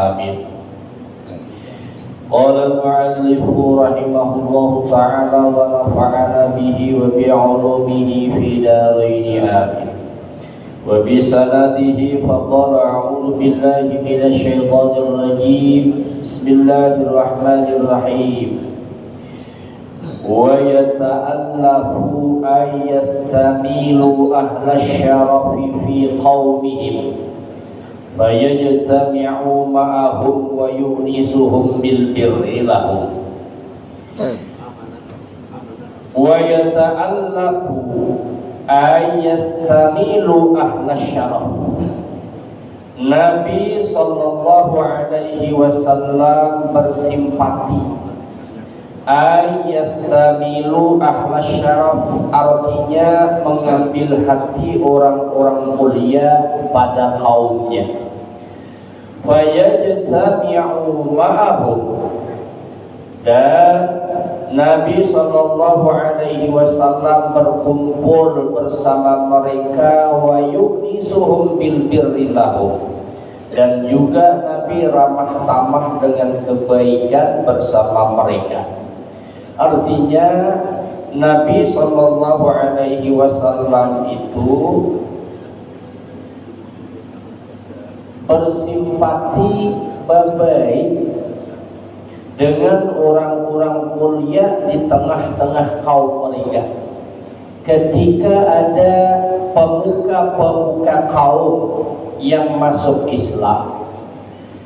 آمين. قال المؤلف رحمه الله تعالى ونفعنا به وبعلومه في دارين آمين. وبسنده فقال أعوذ بالله من الشيطان الرجيم بسم الله الرحمن الرحيم. ويتألف أن يستميلوا أهل الشرف في قومهم فيجتمعوا معهم ويؤنسهم بالبر لهم. ويتألف أن يستميلوا أهل الشرف. Nabi sallallahu alaihi wasallam bersimpati. Ayastamilu ahla syaraf, artinya mengambil hati orang-orang mulia pada kaumnya. Fayajtami'u ma'ahum, dan Nabi sallallahu alaihi wasallam berkumpul bersama mereka, wa yu'nisuhum bil birri lahum, dan juga Nabi ramah tamah dengan kebaikan bersama mereka. Artinya Nabi sallallahu alaihi wasallam itu bersimpati baik dengan orang-orang mulia di tengah-tengah kaum mereka. Ketika ada pemuka-pemuka kaum yang masuk Islam,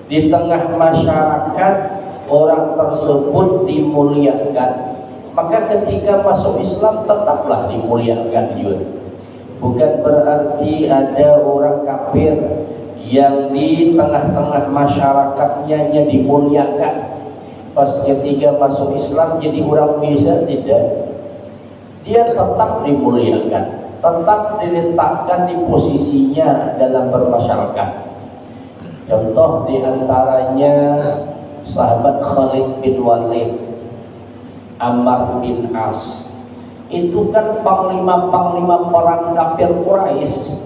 di tengah masyarakat orang tersebut dimuliakan, maka ketika masuk Islam tetaplah dimuliakan juga. Bukan berarti ada orang kafir yang di tengah-tengah masyarakatnya dimuliakan, pas ketika masuk Islam jadi orang biasa, tidak. Dia tetap dimuliakan, tetap diletakkan di posisinya dalam bermasyarakat. Contoh diantaranya sahabat Khalid bin Walid, Ammar bin As, itu kan panglima-panglima perang kafir Quraisy.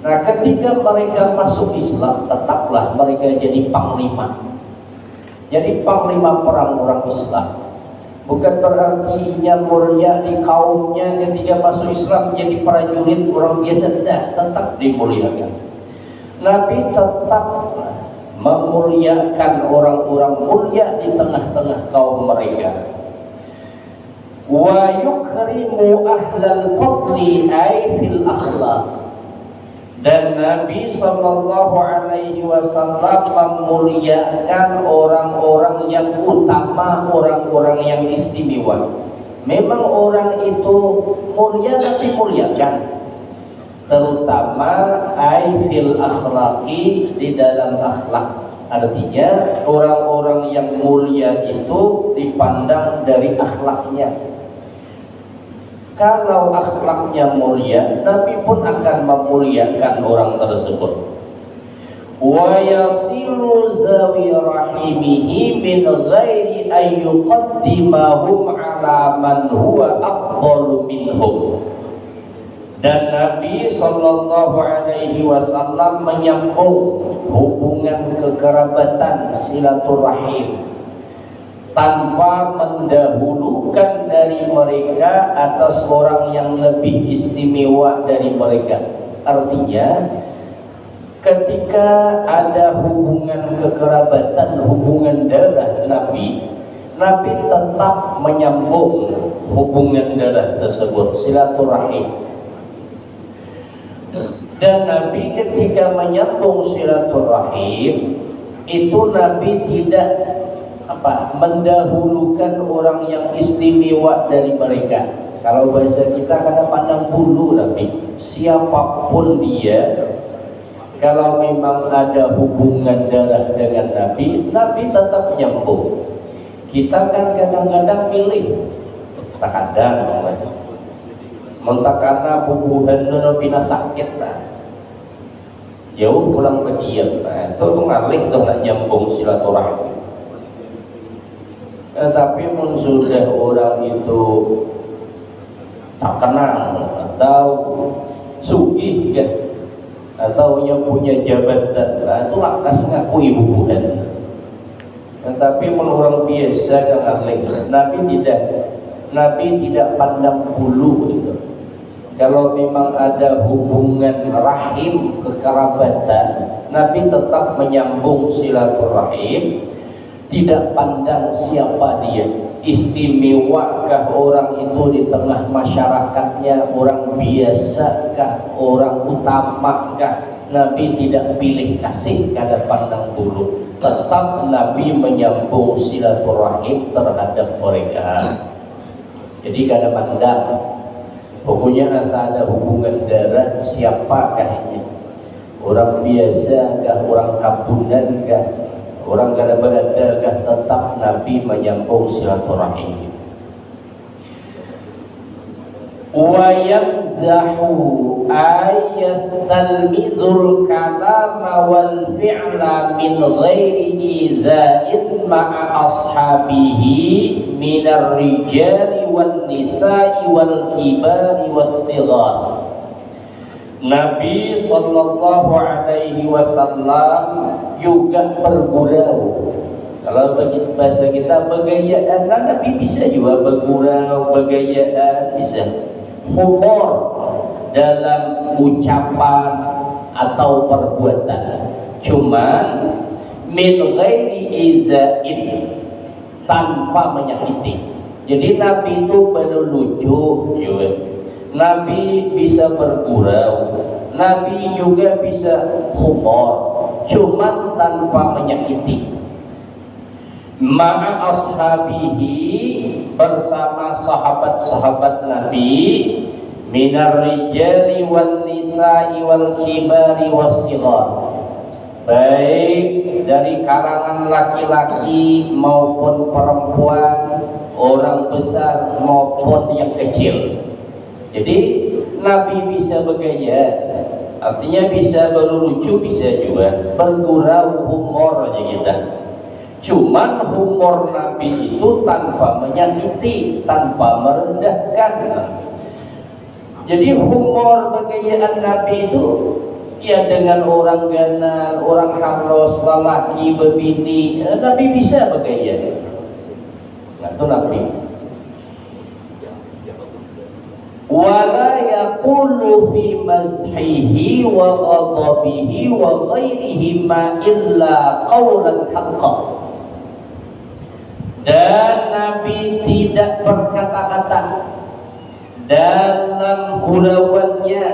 Nah, ketika mereka masuk Islam, tetaplah mereka jadi panglima. Jadi panglima perang orang Islam. Bukan berarti ia mulia di kaumnya ketika masuk Islam jadi prajurit orang biasa, tidak, tetap dimuliakan. Nabi tetap memuliakan orang-orang mulia di tengah-tengah kaum mereka. Wa yukrimu ahlal fadli ay fil akhlaq, dan Nabi sallallahu alaihi wasallam memuliakan orang-orang yang utama, orang-orang yang istimewa. Memang orang itu mulia, tapi muliakan terutama fil akhlaqi, di dalam akhlak. Artinya orang-orang yang mulia itu dipandang dari akhlaknya. Kalau akhlaknya mulia, Nabi pun akan memuliakan orang tersebut. Wa yasilu zawi rahimihi min ghairi an yuqaddimahum ala man huwa afdalu minhum. Dan Nabi sallallahu alaihi wasallam menyambung hubungan kekerabatan silaturahim tanpa mendahulukan dari mereka atas orang yang lebih istimewa dari mereka. Artinya ketika ada hubungan kekerabatan, hubungan darah Nabi tetap menyambung hubungan darah tersebut, silaturahim. Dan Nabi ketika menyambung silaturahim itu Nabi tidak mendahulukan orang yang istimewa dari mereka. Kalau bahasa kita kadang pandang bulu, Nabi siapapun dia, kalau memang ada hubungan darah dengan Nabi tetap nyambung. Kita kan kadang-kadang milih, kadang mentah karena hubungan bina sakit lah, jauh pulang ke dia, itu ngalih tuh nggak nyambung silaturahim. Tapi sudah orang itu tak kenal atau sugih kan, atau yang punya jabatan, itu lakas ngakui hubungan. Tetapi menurut orang biasa kan ahli, Nabi tidak pandang bulu gitu. Kalau memang ada hubungan rahim kekerabatan, Nabi tetap menyambung silaturahim, tidak pandang siapa dia. Istimewakah orang itu di tengah masyarakatnya, orang biasakah, orang utamakah? Nabi tidak pilih kasih, kada pandang bulu. Tetap Nabi menyambung silaturahim terhadap mereka. Jadi kada pandang. Pokoknya rasa ada hubungan darah, siapakah ini? Orang biasa kah, orang kampungan kah, orang kada berada kah, tetap Nabi menyambung silaturahim. Wa yamzahu ayastalmizul kalama wal fi'la min ghairi idza'in ma'a ashabihi minar rijali wan nisa'i wal kibari was sighar. Nabi sallallahu alaihi wasallam juga bergurau. Kalau bagi bahasa kita bergayaan, Nabi bisa juga bergurau, bergayaan bisa. Humor dalam ucapan atau perbuatan, cuman min ghairi idza'in, tanpa menyakiti. Jadi Nabi itu berlucu juga, Nabi bisa bergurau, Nabi juga bisa humor, cuman tanpa menyakiti. Ma'a ashabihi, bersama sahabat-sahabat Nabi, minar rijali wal nisa'i wal kibari was sighar, baik dari kalangan laki-laki maupun perempuan, orang besar maupun yang kecil. Jadi Nabi bisa bergaya, artinya bisa berlucu, bisa juga bergurau, humor aja kita. Cuman humor Nabi itu tanpa menyakiti, tanpa merendahkan. Jadi humor bergayaan Nabi itu ya dengan orang ganas, orang hamlos, lelaki, berbini, Nabi bisa bergaya. Nah, itu Nabi. Wala yaqulu fi mazhihi wa ghadabihi wa ghairihi ma illa qawlan haqqan. Dan Nabi tidak berkata-kata dalam gurauannya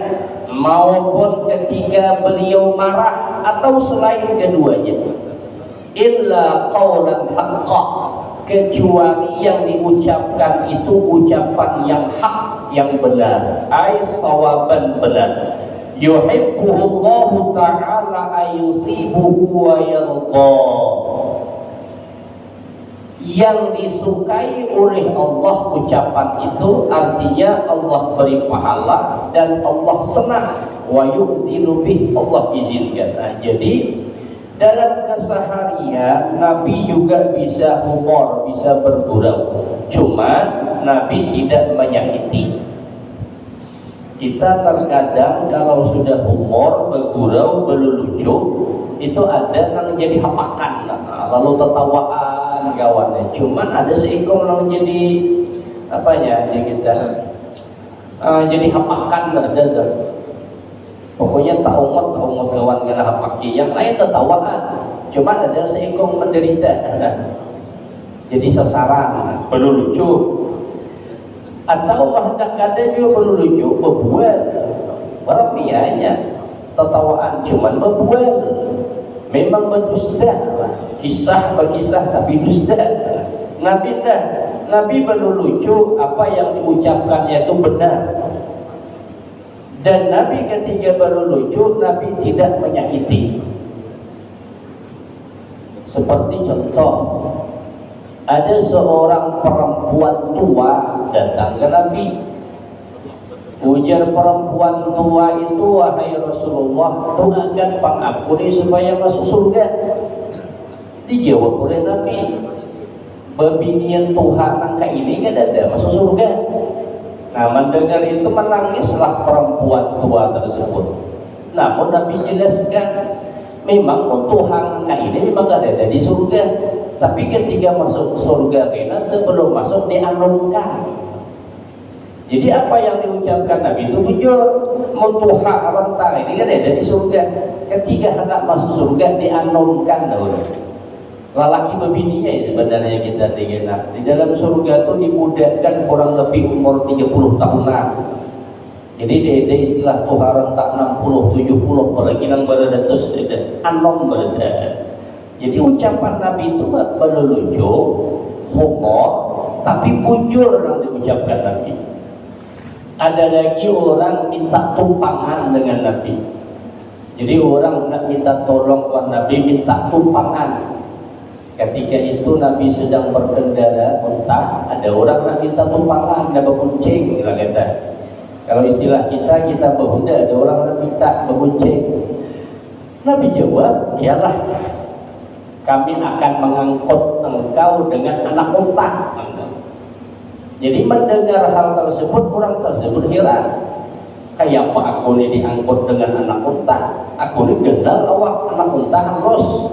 maupun ketika beliau marah atau selain keduanya, illa qawlan haqqa, kecuali yang diucapkan itu ucapan yang hak, yang benar, ay sawaban, benar. Yuhibbuhullahu ta'ala ayusibuhu wa yarda, yang disukai oleh Allah ucapan itu, artinya Allah beri pahala dan Allah senang. Wa yu'dinu bih, Allah izinkan. Nah, jadi dalam keseharian Nabi juga bisa humor, bisa bergurau, cuma Nabi tidak menyakiti. Kita terkadang kalau sudah humor, bergurau, berlucu, itu ada yang jadi hapakan, lalu tertawaan kawannya. Cuman ada seikung yang jadi apanya, ya kita jadi hapakan terdengar. Pokoknya tak umat kawan kena hapaki, yang lain tertawaan. Cuman ada seikung menderita, jadi sasaran, perlu lucu. Atau kadang juga perlu lucu, berbuat. Orang biayanya tertawaan, cuman berbuat. Memang berdusta, kisah berkisah tapi dusta. Nabi berlucu, apa yang diucapkannya itu benar. Dan Nabi ketika berlucu, Nabi tidak menyakiti. Seperti contoh, ada seorang perempuan tua datang ke Nabi. Ujar perempuan tua itu, wahai Rasulullah, doakan pengampuni supaya masuk surga. Dijawab oleh Nabi, bebinian Tuhan angka ini kan ada masuk surga. Nah, mendengar itu menangislah perempuan tua tersebut. Namun Nabi jelaskan, memang Tuhan ini memang ada di surga, tapi ketika masuk surga kena sebelum masuk dianumkan. Jadi apa yang diucapkan Nabi itu jujur, Tuhan rentang ini kan ada di surga. Ketika hendak masuk surga dianumkan dahulu. Lelaki bebininya ya sebenarnya kita dengar di dalam surga itu dimudahkan kurang lebih umur 30 tahunan. Jadi ada istilah Tuhan tak 60, 70 apalagi nang beradatus ada anom berada. Jadi ucapan Nabi itu berlucu, humor, tapi bujur yang diucapkan Nabi. Ada lagi orang minta tumpangan dengan Nabi. Jadi orang nak minta tolong kepada Nabi minta tumpangan. Ketika itu Nabi sedang berkendara unta, ada orang nak minta tumpangan, ada berkuncing, kata. Kalau istilah kita berhuda, ada orang nak minta berkuncing. Nabi jawab, iyalah, kami akan mengangkut engkau dengan anak unta. Jadi mendengar hal tersebut, orang tersebut heran. Kayak apa aku ini diangkut dengan anak unta? Aku ini gendal awak anak unta halus.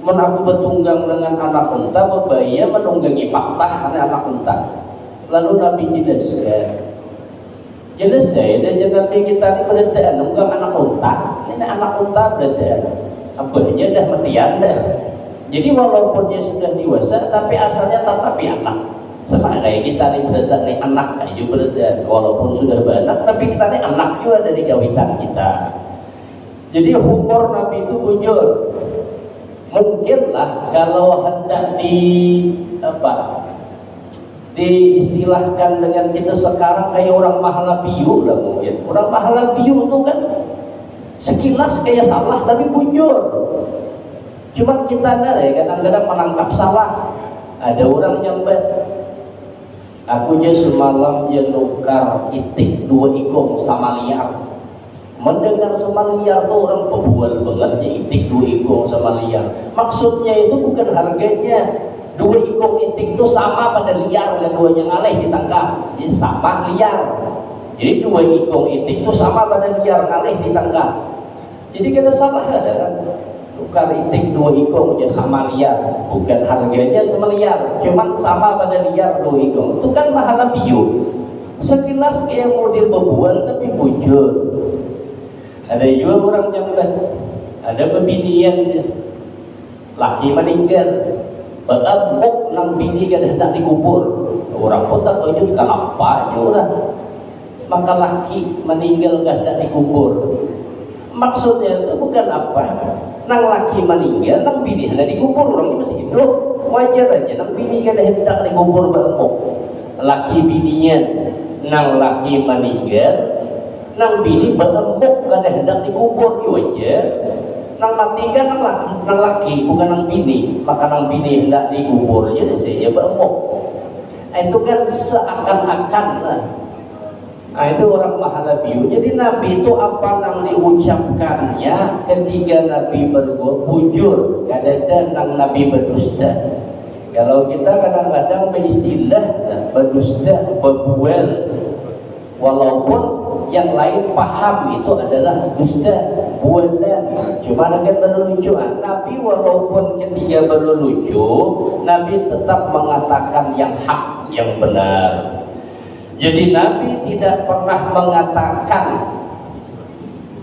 Men aku bertunggang dengan anak unta, berbahaya menunggangi patah anak unta. Lalu Nabi jelaskan, dan Nabi kita ini berdaan nunggang anak unta. Ini anak unta berdaan. Apanya dah matian dah. Jadi walaupun dia sudah dewasa, tapi asalnya tetap anak. Sama kayak kita ini berdaan nih anak aja berdaan. Walaupun sudah beranak, tapi kita ini anak juga dari kawitan kita. Jadi humor Nabi itu bujur. Mungkinlah kalau hendak diistilahkan dengan kita sekarang kayak orang Mahlabiyu lah mungkin. Orang Mahlabiyu itu kan sekilas kayak salah tapi bujur. Cuma kita kadang-kadang menangkap salah. Ada orang nyambat, aku aja semalam dia nukar itik 2 ikong sama liar. Mendengar sama liar tuh orang pembual banget ya, itik 2 ikong sama liar. Maksudnya itu bukan harganya. 2 ikong itik itu sama pada liar, keduanya ngalih ditangkap. Jadi sama liar. Jadi 2 ikong itik itu sama pada liar, ngalih ditangkap. Jadi kada salah ada kan? Tukar itik 2 ikong ya sama liar. Bukan harganya sama liar, cuman sama pada liar 2 ikong. Itu kan Mahlabiyu. Sekilas kayak model pembual tapi bujur. Ada juga orang yang ada pembinian laki meninggal, berebok nang bini kan hendak dikubur. Orang pun tak tahu juga kenapa juga. Maka laki meninggal kan hendak dikubur. Maksudnya itu bukan apa? Nang laki meninggal, nang bini hendak dikubur, orang ini masih hidup. Wajar aja nang bini kan hendak dikubur berebok. Laki binian, nang laki meninggal. Nang bini berembuk kan hendak dikubur aja. Nang mati kan nang laki bukan nang bini, maka nang bini hendak dikubur aja saya berembuk. Itu kan seakan-akan lah. Itu orang Mahlabiyu. Jadi Nabi itu apa nang diucapkannya ketika Nabi berbujur, kadang-kadang nang Nabi berdusta. Kalau kita kadang-kadang beristilah berdusta, berbual, walaupun yang lain paham itu adalah dusta, bualan. Cuma agak berlucuan. Nabi walaupun ketika berlucu, Nabi tetap mengatakan yang hak, yang benar. Jadi Nabi tidak pernah mengatakan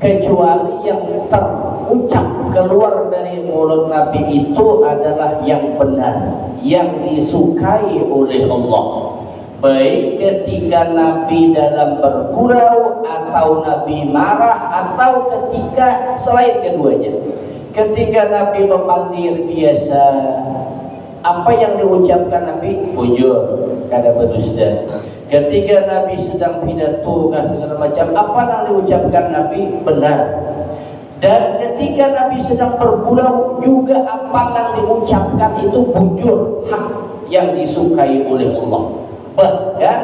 kecuali yang terucap keluar dari mulut Nabi itu adalah yang benar, yang disukai oleh Allah. Baik ketika Nabi dalam bergurau atau Nabi marah atau ketika selain keduanya. Ketika Nabi memanggil biasa, apa yang diucapkan Nabi? Bujur, kada berdusta. Ketika Nabi sedang pidato segala macam, apa yang diucapkan Nabi? Benar. Dan ketika Nabi sedang bergurau juga apa yang diucapkan itu bujur, hak, yang disukai oleh Allah. Bahkan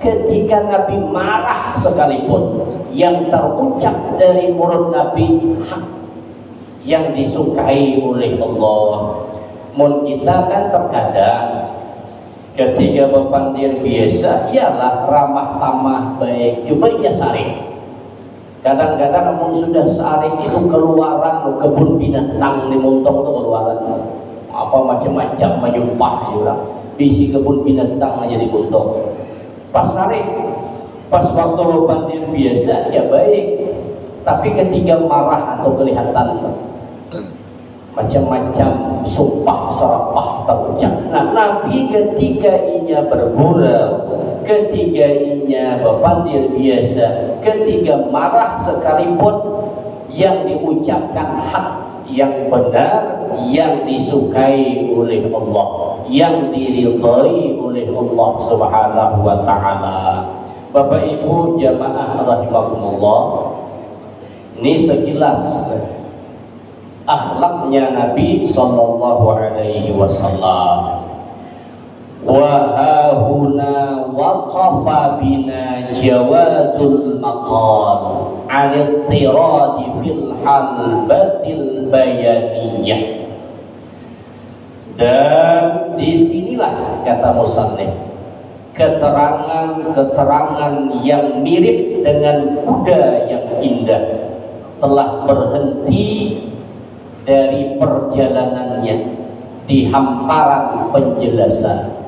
ketika Nabi marah sekalipun, yang terucap dari mulut Nabi hak, yang disukai oleh Allah. Mun kita kan terkadang ketika memanggil biasa ialah ramah tamah baik, coba ia saring. Kadang-kadang namun sudah sehari itu keluaran kebun binatang di Montong itu keluaran apa macam-macam menyumpah juga isi kebun binatang aja di Montong. Pas hari pas waktu banjir biasa ya baik, tapi ketika marah atau kelihatan macam-macam sumpah serapah terucap. Nah, Nabi ketika inya bergurau, ketika inya berbandir biasa, ketika marah sekalipun yang diucapkan hak yang benar, yang disukai oleh Allah, yang diridhai oleh Allah Subhanahu wa taala. Bapak Ibu jamaah rahimakumullah, ini sekilas akhlaknya Nabi sallallahu alaihi wasallam. Wa hahuna waqafa bina jawadul maqal 'al-ittirad fil halbatil bayaniyah. Dan disinilah kata musannif keterangan-keterangan yang mirip dengan kuda yang indah telah berhenti dari perjalanannya di hamparan penjelasan.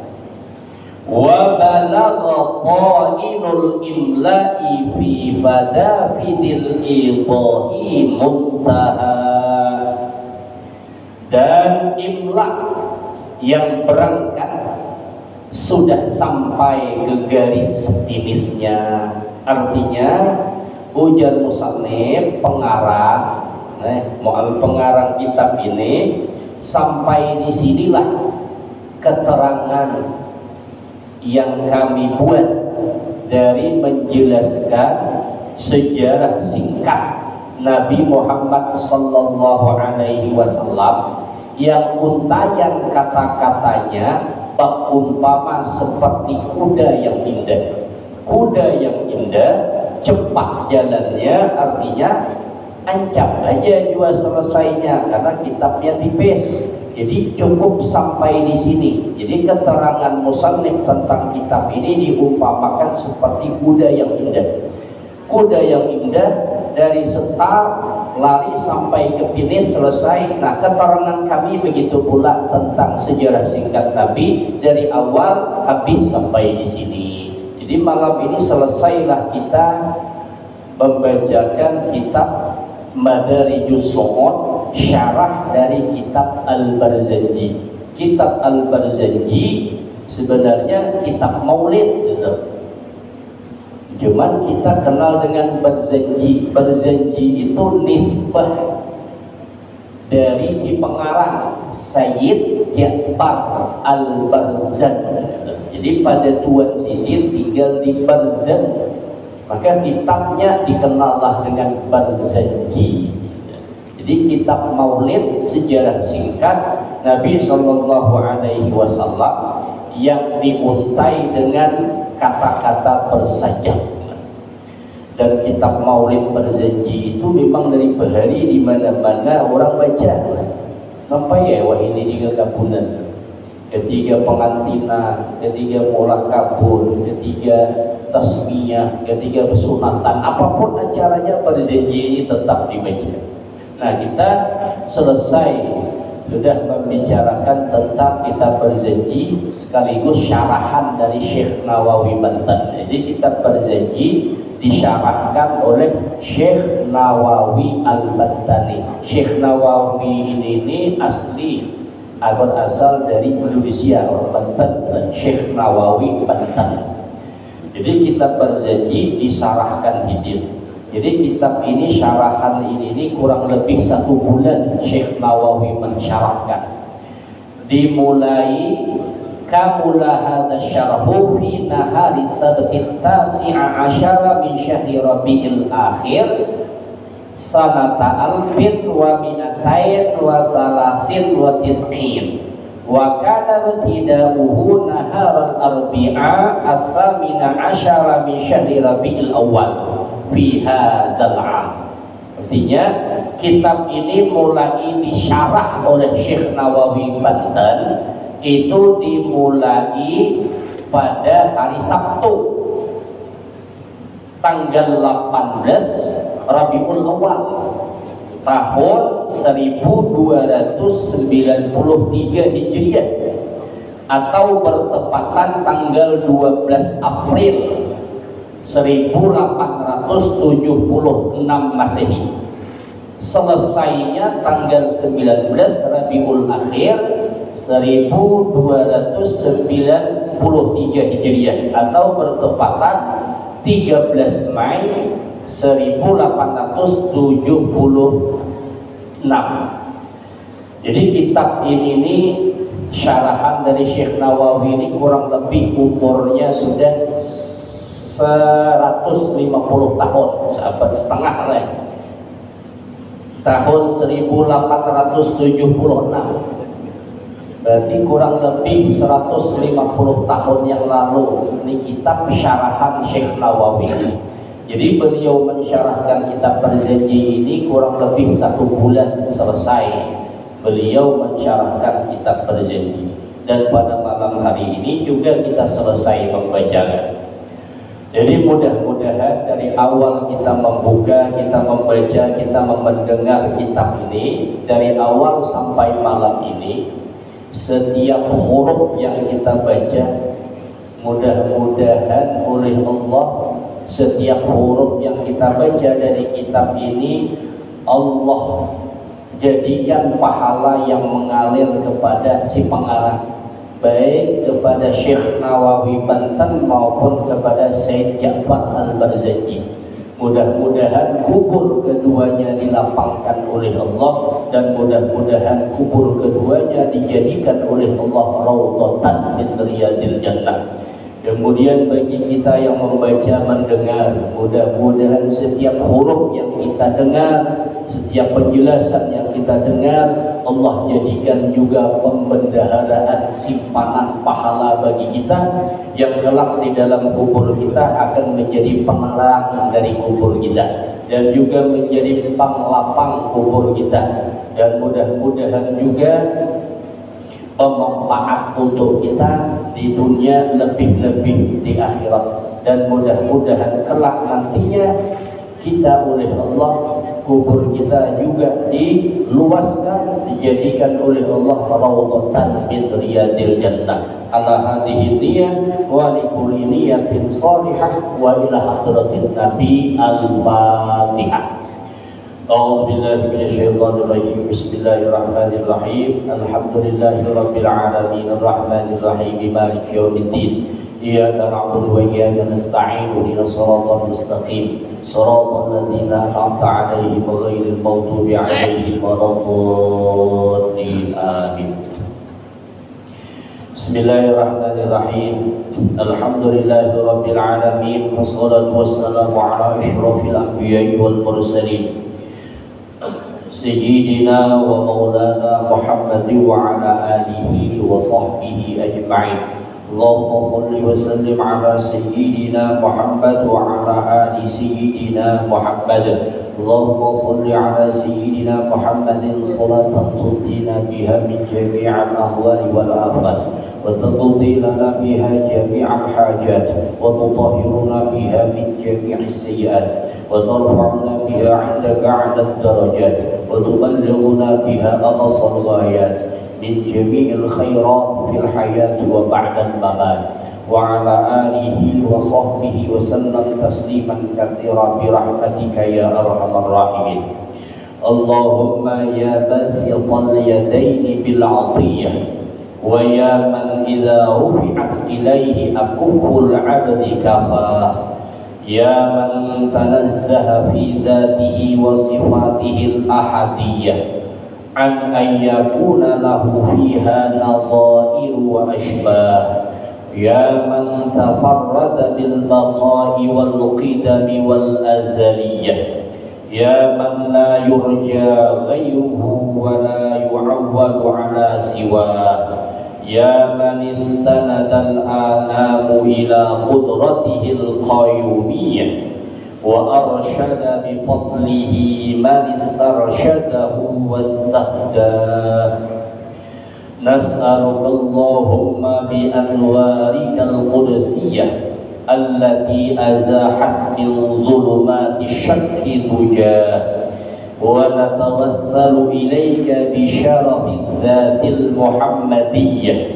Wa balagha qainul imla'i fi badafidil idahi muntaha. Dan imla' yang berangkat sudah sampai ke garis finishnya. Artinya ujar musannif pengarang pengarang kitab ini sampai di sinilah keterangan yang kami buat dari menjelaskan sejarah singkat Nabi Muhammad sallallahu alaihi wasallam yang untayan kata-katanya bak umpama seperti kuda yang indah. Kuda yang indah cepat jalannya, artinya ancam aja juga selesainya karena kitabnya tipis. Jadi cukup sampai di sini. Jadi keterangan musannif tentang kitab ini diumpamakan seperti kuda yang indah. Kuda yang indah dari start lari sampai ke finish selesai. Nah, keterangan kami begitu pula tentang sejarah singkat Nabi dari awal habis sampai di sini. Jadi malam ini selesailah kita membacakan kitab Madarijus Su'ud, syarah dari kitab Al-Barzanji. Kitab Al-Barzanji sebenarnya kitab maulid gitu. Cuman kita kenal dengan Barzanji. Barzanji itu nisbah dari si pengarang Sayyid Ja'far Al-Barzan. Jadi pada Tuan Sidin tinggal di Barzan, maka kitabnya dikenallah dengan Barzanji. Jadi kitab maulid sejarah singkat Nabi sallallahu alaihi wasallam yang diuntai dengan kata-kata bersajak. Dan kitab maulid Barzanji itu memang dari bahari di mana-mana orang baca. Sampai ya wah ini juga kabunan. Ketiga pengantinan, ketiga mulak kabul, ketiga tasmiyah, ketiga pesunatan, apapun acaranya Barzanji ini tetap dibaca. Nah, kita selesai sudah membicarakan tentang kitab Barzanji sekaligus syarahan dari Syekh Nawawi Banten. Jadi kitab Barzanji disyarahkan oleh Syekh Nawawi Al-Bantani. Syekh Nawawi ini asli asal dari Indonesia, orang Banten, dan Syekh Nawawi Banten. Jadi kitab Barzanji disarahkan hidir. Jadi kitab ini syarahan ini kurang lebih 1 bulan Syekh Nawawi mensyarahkan. Dimulai kamula hadza syarhu fi nahari sabti tasi'a asyara min syahri Rabiul Akhir sanata alfin wa minatain wa salasin wa tis'in wa kana ibtida'uhu nahar al-arbi'a as-samina asyara min syahri Rabiul Awwal fi hadzal 'am. Artinya kitab ini mulai disyarah oleh Syekh Nawawi Banten itu dimulai pada hari Sabtu tanggal 18 Rabiul Awal tahun 1293 Hijriah atau bertepatan tanggal 12 April 1876 Masehi. Selesainya tanggal 19 Rabiul Akhir 1293 Hijriah atau bertepatan 13 Mei 1876. Jadi kitab ini syarahan dari Syekh Nawawi ini kurang lebih umurnya sudah 150 tahun, seabad setengah lah. Tahun 1876. Berarti kurang lebih 150 tahun yang lalu ini kitab syarahan Syekh Nawawi. Jadi beliau mensyarahkan kitab Berjanji ini kurang lebih 1 bulan selesai. Beliau mensyarahkan kitab Berjanji dan pada malam hari ini juga kita selesai membacanya. Jadi mudah-mudahan dari awal kita membuka, kita membaca, kita mendengar kitab ini dari awal sampai malam ini, setiap huruf yang kita baca mudah-mudahan oleh Allah, setiap huruf yang kita baca dari kitab ini Allah jadikan pahala yang mengalir kepada si pengarang, baik kepada Syekh Nawawi Banten maupun kepada Syekh Ja'far Al-Barzanji. Mudah-mudahan kubur keduanya dilapangkan oleh Allah dan mudah-mudahan kubur keduanya dijadikan oleh Allah raudhatan min riyadil jannah. Kemudian bagi kita yang membaca mendengar, mudah-mudahan setiap huruf yang kita dengar, setiap penjelasan yang kita dengar, Allah jadikan juga pembendaharaan simpanan pahala bagi kita yang kelak di dalam kubur kita akan menjadi penerang dari kubur kita dan juga menjadi penglapang kubur kita, dan mudah-mudahan juga pemanfaat untuk kita di dunia lebih-lebih di akhirat, dan mudah-mudahan kelak nantinya kita oleh Allah kubur kita juga diluaskan, dijadikan oleh Allah raudhatan min riyadil jannah. Ala hadhihi niyyah wa li kulli niyyatin shalihah wa ila hadratin nabi al-fatihah. A'udzu billahi minasyaitonir rajim. Bismillahirrahmanirrahim. Alhamdulillahirabbil alamin arrahmanir rahim maliki yaumiddin. Iyyaka na'budu wa iyyaka nasta'in ihdinas siratal mustaqim siratal ladzina an'amta 'alaihim ghairil maghdubi 'alaihim waladdallin. Amin. Bismillahirrahmanirrahim. Alhamdulillahirabbil alamin wassalatu wassalamu ala asyrafil anbiya'i wal mursalin sayyidina wa maulana Muhammadin wa ala alihi wa sahbihi ajma'in. Allahumma salli wa sallim ala sayyidina Muhammad wa ala ali sayyidina Muhammad. Allahumma salli ala sayyidina Muhammadin salatan tudina biha min jami'al ahwali wal afat wa taqdi lana biha jami'al hajat wa tutahhiruna biha min jami'is sayyi'at wa tarfa'una biha 'indaka 'ala ad-darajat wa tuballighuna biha aqsal ghayat min jami'il khairat fil hayati wa ba'dal mamat wa ala alihi wa sahbihi wa sallam tasliman katsira bi rahmatika ya arhamar rahimin. Allahumma ya basital yadaini bil 'atiyah wa ya man idza rufi'at ilayhi akufful 'abdi kafah ya man tanazzaha fi dhatihi wa sifatihi al-ahadiyah an ayyakuna lahu fiha nazair wa ashbah ya man tafarrada bil baqa'i wal qidami wal azaliyah ya man la yurja ghayruhu wa la yu'awwalu ala siwah ya man istanada al-anamu ila qudratihi al-qayyumiyyah wa arsyada bi fadlihi man istarsyadahu wastahdah. Nas'aluka Allahumma bi anwarikal qudsiyah التي أزاحت من ظلمات الشك دجاه ونتوسل إليك بشرف الذات المحمدية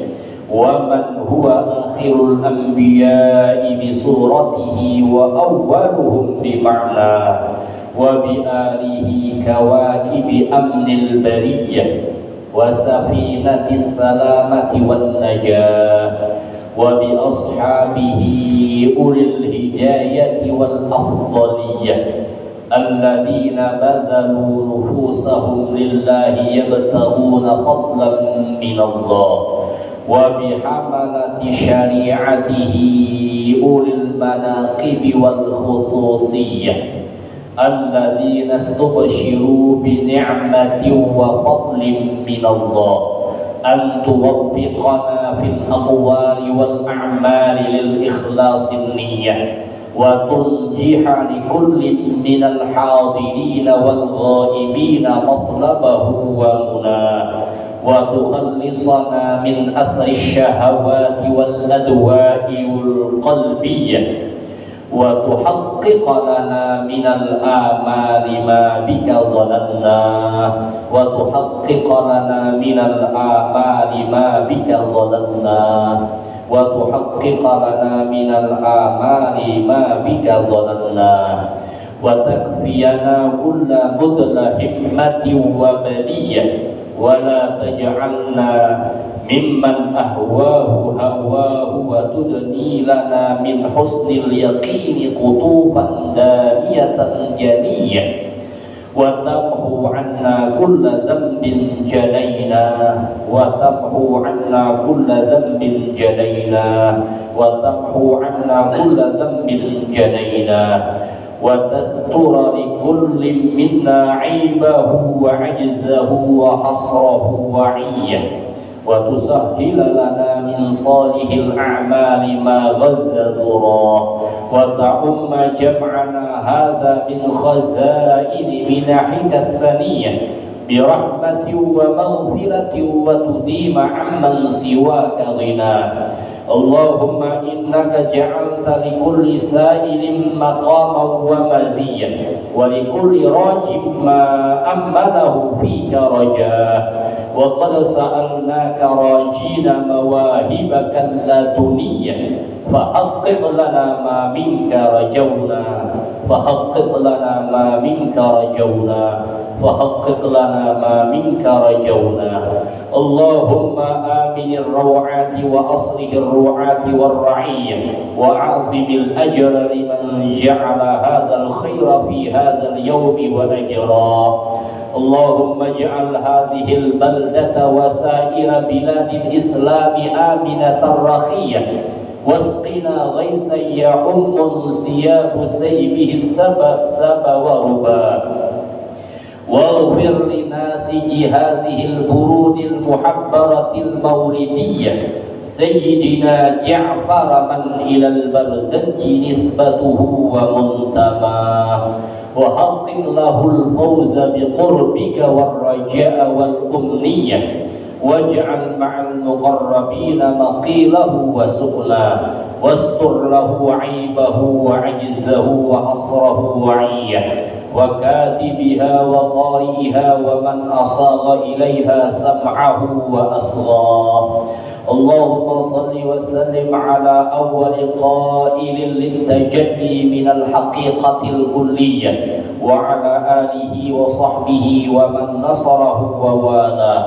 ومن هو آخر الأنبياء بصورته وأولهم بمعناه وبآله كواكب أمن البرية وسفينة السلامة والنجاة وبأصحابه أولي الهداية والأفضلية الذين بذلوا نفوسهم لله يبتغون فضلا من الله وبحملة شريعته أولي المناقب والخصوصية الذين استبشروا بنعمة وفضل من الله أن توفقنا في الأقوال والأعمال للإخلاص النية وتنجح لكل من الحاضرين والغائبين مطلبه ومناه وتخلصنا من أسر الشهوات والأدواء القلبية وتحقق لنا من الآمال ما بك ظنناه وتحقق لنا من الآمال ما بك ظنناه وتحقق لنا من الآمال ما بك ظنناه وتكفينا كل مدل همة وبلية ولا تجعلنا ممن أهواه وتدني لنا من حسن اليقين قطوفا دانية جنية وتمحو عنا كل ذنب جنيناه وتمحو عنا كل ذنب جنيناه وتمحو عنا كل ذنب جنيناه وتستر لكل منا عيبه وعجزه وحصره وعيه وتسهل لنا من صالح الأعمال ما غز ذراه وتعم جمعنا هذا من خزائن منحك السنية برحمة ومغفرة وتديم عمن سواك غناه اللهم إنك جعلت لكل سائل مقاما ومزيا ولكل راجب ما أمله فيك رجاه وقد سألناك راجين مواهبك اللدنية فحقق لنا ما منك رجونا فحقق لنا ما منك رجونا فحقق لنا ما منك رجونا اللهم آمن الروعات وأصلح الرعاة والرعية وأعظم الأجر لمن جعل هذا الخير في هذا اليوم وأجراه اللهم اجعل هذه البلدة وسائر بلاد الإسلام آمنة رخية واسقنا غيثا يعم انسياب سيبه السبا وربا واغفر لناسج هذه البرود المحبرة المولدية سيدنا جعفر من إلى البرزنج نسبته ومنتماه وحقق له الفوز بقربك والرجاء والأمنية واجعل مع المقربين مقيله وسؤله واستر له عيبه وعجزه وحصره وعيه وكاتبها وقارئها ومن أصاغ إليها سمعه وأصغاه اللهم صل وسلم على أول قائل للتجلي من الحقيقة الكلية وعلى آله وصحبه ومن نصره ووالاه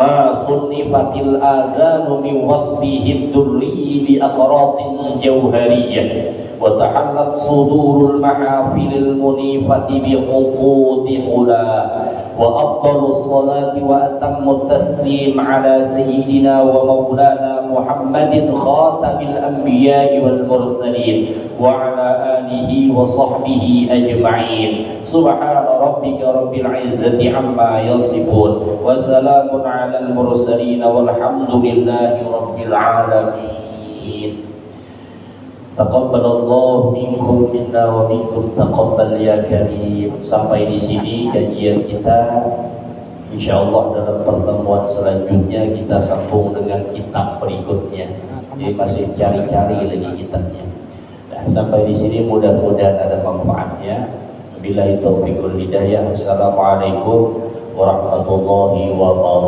ما صنفت الآذان من وصفه الذري بأقراط جوهرية وتحلت صدور المحافل المنيفة بقطوط حلا وأفضل الصلاة وأتم التسليم على سيدنا ومولانا محمد خاتم الأنبياء والمرسلين وعلى آله وصحبه أجمعين سبحان ربك رب العزة عما يصفون وسلام على المرسلين والحمد لله رب العالمين Taqabbalallahu minkum minna wa minkum taqabbal ya karim. Sampai di sini kajian kita. Insyaallah dalam pertemuan selanjutnya kita sambung dengan kitab berikutnya. Jadi masih cari-cari lagi kitabnya. Sampai di sini mudah-mudahan ada manfaatnya. Billahi taufiqul hidayah. Assalamualaikum warahmatullahi wabarakatuh.